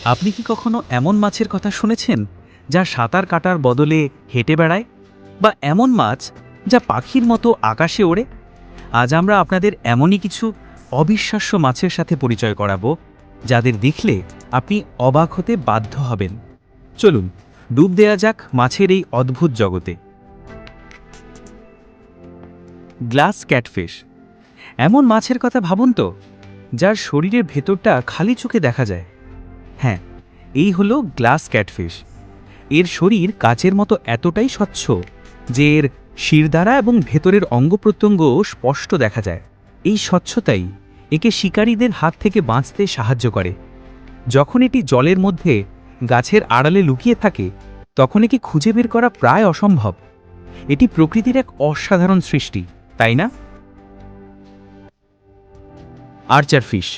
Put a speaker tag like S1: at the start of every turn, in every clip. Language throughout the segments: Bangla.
S1: আপনি কি কখনো এমন মাছের কথা শুনেছেন যা সাঁতার কাটার বদলে হেঁটে বেড়ায়, বা এমন মাছ যা পাখির মতো আকাশে ওড়ে? আজ আমরা আপনাদের এমনই কিছু অবিশ্বাস্য মাছের সাথে পরিচয় করাবো, যাদের দেখলে আপনি অবাক হতে বাধ্য হবেন। চলুন ডুব দেয়া যাক মাছের এই অদ্ভুত জগতে। গ্লাস ক্যাটফিশ এমন মাছের কথা ভাবুন তো, যার শরীরের ভেতরটা খালি চোখে দেখা যায়। হ্যাঁ, এই হলো গ্লাস ক্যাটফিশ। এর শরীর কাচের মতো এতটাই স্বচ্ছ যে এর শিরদাঁড়া এবং ভেতরের অঙ্গপ্রত্যঙ্গ স্পষ্ট দেখা যায়। এই স্বচ্ছতাই একে শিকারীদের হাত থেকে বাঁচতে সাহায্য করে। যখন এটি জলের মধ্যে গাছের আড়ালে লুকিয়ে থাকে, তখন একে খুঁজে বের করা প্রায় অসম্ভব। এটি প্রকৃতির এক অসাধারণ সৃষ্টি, তাই না? আর্চার ফিশ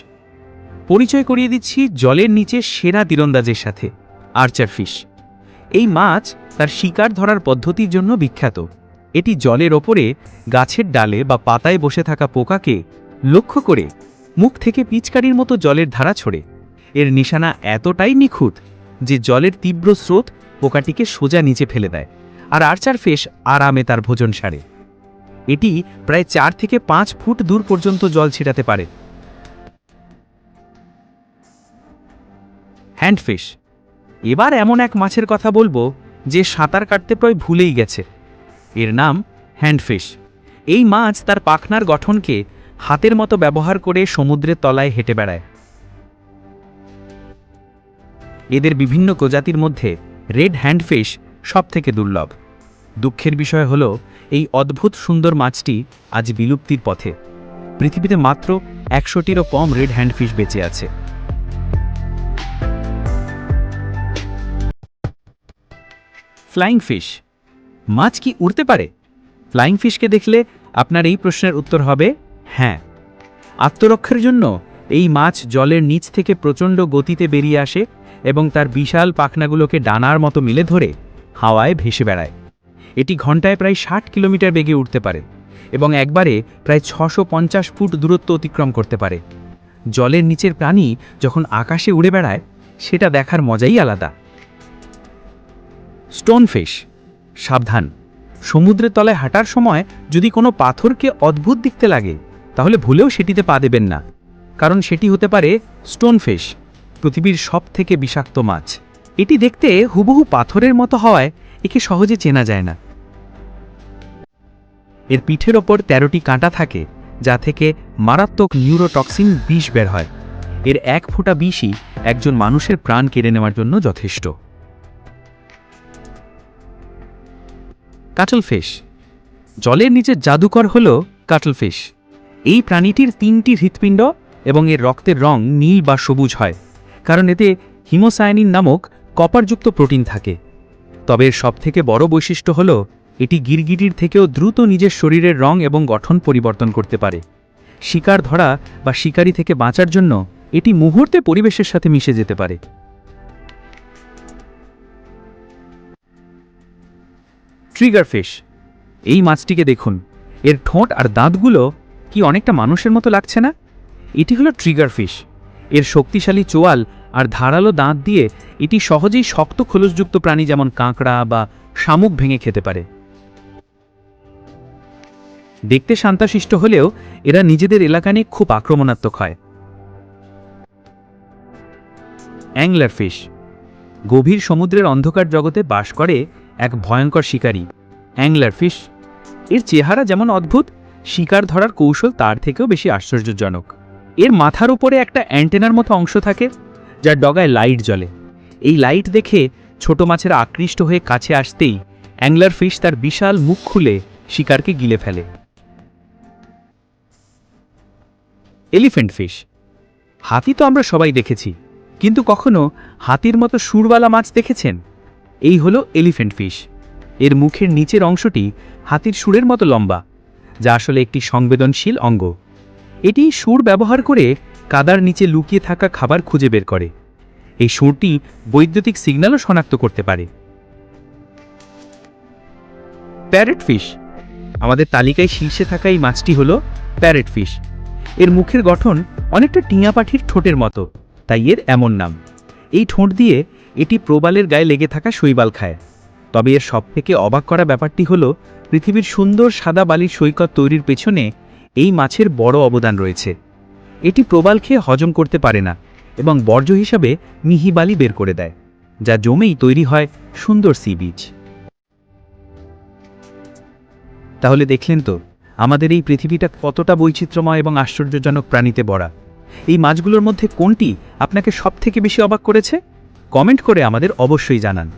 S1: পরিচয় করিয়ে দিচ্ছি জলের নিচে সেরা তীরন্দাজের সাথে। আর্চার ফিশ এই মাছ তার শিকার ধরার পদ্ধতির জন্য বিখ্যাত। এটি জলের ওপরে গাছের ডালে বা পাতায় বসে থাকা পোকাকে লক্ষ্য করে মুখ থেকে পিচকারির মতো জলের ধারা ছোড়ে। এর নিশানা এতটাই নিখুঁত যে জলের তীব্র স্রোত পোকাটিকে সোজা নিচে ফেলে দেয়, আর আর্চার ফিশ আরামে তার ভোজন সারে। এটি প্রায় 4 থেকে 5 ফুট দূর পর্যন্ত জল ছিটাতে পারে। হ্যান্ডফিশ এবার এমন এক মাছের কথা বলবো যে সাঁতার কাটতে প্রায় ভুলেই গেছে। এর নাম হ্যান্ডফিশ। এই মাছ তার পাখনার গঠনকে হাতের মতো ব্যবহার করে সমুদ্রের তলায় হেঁটে বেড়ায়। এদের বিভিন্ন প্রজাতির মধ্যে রেড হ্যান্ডফিশ সবথেকে দুর্লভ। দুঃখের বিষয় হলো এই অদ্ভুত সুন্দর মাছটি আজ বিলুপ্তির পথে। পৃথিবীতে মাত্র 100টিরও কম রেড হ্যান্ডফিশ বেঁচে আছে। ফ্লাইং ফিশ মাছ কি উড়তে পারে? ফ্লাইং ফিশকে দেখলে আপনার এই প্রশ্নের উত্তর হবে হ্যাঁ। আত্মরক্ষার জন্য এই মাছ জলের নিচ থেকে প্রচণ্ড গতিতে বেরিয়ে আসে এবং তার বিশাল পাখনাগুলোকে ডানার মতো মিলে ধরে হাওয়ায় ভেসে বেড়ায়। এটি ঘন্টায় প্রায় 60 কিলোমিটার বেগে উঠতে পারে এবং একবারে প্রায় 650 ফুট দূরত্ব অতিক্রম করতে পারে। জলের নিচের প্রাণী যখন আকাশে উড়ে বেড়ায়, সেটা দেখার মজাই আলাদা। স্টোনফিশ সাবধান, সমুদ্রের তলায় হাঁটার সময় যদি কোনো পাথরকে অদ্ভুত দেখতে লাগে, তাহলে ভুলেও সেটিতে পা দেবেন না, কারণ সেটি হতে পারে স্টোনফিশ, পৃথিবীর সবথেকে বিষাক্ত মাছ। এটি দেখতে হুবহু পাথরের মতো হওয়ায় একে সহজে চেনা যায় না। এর পিঠের ওপর 13টি কাঁটা থাকে, যা থেকে মারাত্মক নিউরোটক্সিন বিষ বের হয়। এর 1 ফোঁটা বিষই একজন মানুষের প্রাণ কেড়ে নেওয়ার জন্য যথেষ্ট। কাটলফিশ জলের নিচে জাদুকর হল কাটলফিশ। এই প্রাণীটির 3টি হৃৎপিণ্ড এবং এর রক্তের রং নীল বা সবুজ হয়, কারণ এতে হিমোসায়ানিন নামক কপারযুক্ত প্রোটিন থাকে। তবে এর সবথেকে বড় বৈশিষ্ট্য হল এটি গিরগিটির থেকেও দ্রুত নিজের শরীরের রং এবং গঠন পরিবর্তন করতে পারে। শিকার ধরা বা শিকারি থেকে বাঁচার জন্য এটি মুহূর্তে পরিবেশের সাথে মিশে যেতে পারে। ট্রিগারফিশ এই মাছটিকে দেখুন, এর ঠোঁট আর দাঁতগুলো কি অনেকটা মানুষের মতো লাগছে না? এটি হলো ট্রিগারফিশ। এর শক্তিশালী চোয়াল আর ধারালো দাঁত দিয়ে এটি সহজেই শক্ত খোলসযুক্ত প্রাণী যেমন কাঁকড়া বা শামুক ভেঙে খেতে পারে। দেখতে শান্তশিষ্ট হলেও এরা নিজেদের এলাকা নিয়ে খুব আক্রমণাত্মক হয়। অ্যাংলারফিশ গভীর সমুদ্রের অন্ধকার জগতে বাস করে এক ভয়ঙ্কর শিকারী। অ্যাংলারফিশ এর চেহারা যেমন অদ্ভুত, শিকার ধরার কৌশল তার থেকেও বেশি আশ্চর্যজনক। এর মাথার উপরে একটা অ্যান্টেনার মতো অংশ থাকে, যার ডগায় লাইট জ্বলে। এই লাইট দেখে ছোট মাছেরা আকৃষ্ট হয়ে কাছে আসতেই অ্যাংলারফিশ তার বিশাল মুখ খুলে শিকারকে গিলে ফেলে। এলিফ্যান্ট ফিশ হাতি তো আমরা সবাই দেখেছি, কিন্তু কখনো হাতির মতো সুরওয়ালা মাছ দেখেছেন? এই হলো এলিফ্যান্ট ফিশ। এর মুখের নিচের অংশটি হাতির সুরের মতো লম্বা, যা আসলে একটি সংবেদনশীল অঙ্গ। এটি সুর ব্যবহার করে কাদার নিচে লুকিয়ে থাকা খাবার খুঁজে বের করে। এই সুরটি বৈদ্যুতিক সিগন্যালও শনাক্ত করতে পারে। প্যারেট ফিশ আমাদের তালিকায় শীর্ষে থাকা এই মাছটি হলো প্যারেট ফিশ। এর মুখের গঠন অনেকটা টিয়া পাখির ঠোঁটের মতো, তাই এর এমন নাম। এই ঠোঁট দিয়ে এটি প্রবালের গায়ে লেগে থাকা শৈবাল খায়। তবে এর সবথেকে অবাক করা ব্যাপারটি হলো পৃথিবীর সুন্দর সাদা বালির সৈকত তৈরির পেছনে এই মাছের বড় অবদান রয়েছে। এটি প্রবাল খেয়ে হজম করতে পারে না এবং বর্জ্য হিসাবে মিহি বালি বের করে দেয়, যা জমেই তৈরি হয় সুন্দর সি বিচ। তাহলে দেখলেন তো আমাদের এই পৃথিবীটা কতটা বৈচিত্র্যময় এবং আশ্চর্যজনক প্রাণীতে ভরা। এই মাছগুলোর মধ্যে কোনটি আপনাকে সবথেকে বেশি অবাক করেছে? কমেন্ট করে আমাদের অবশ্যই জানান।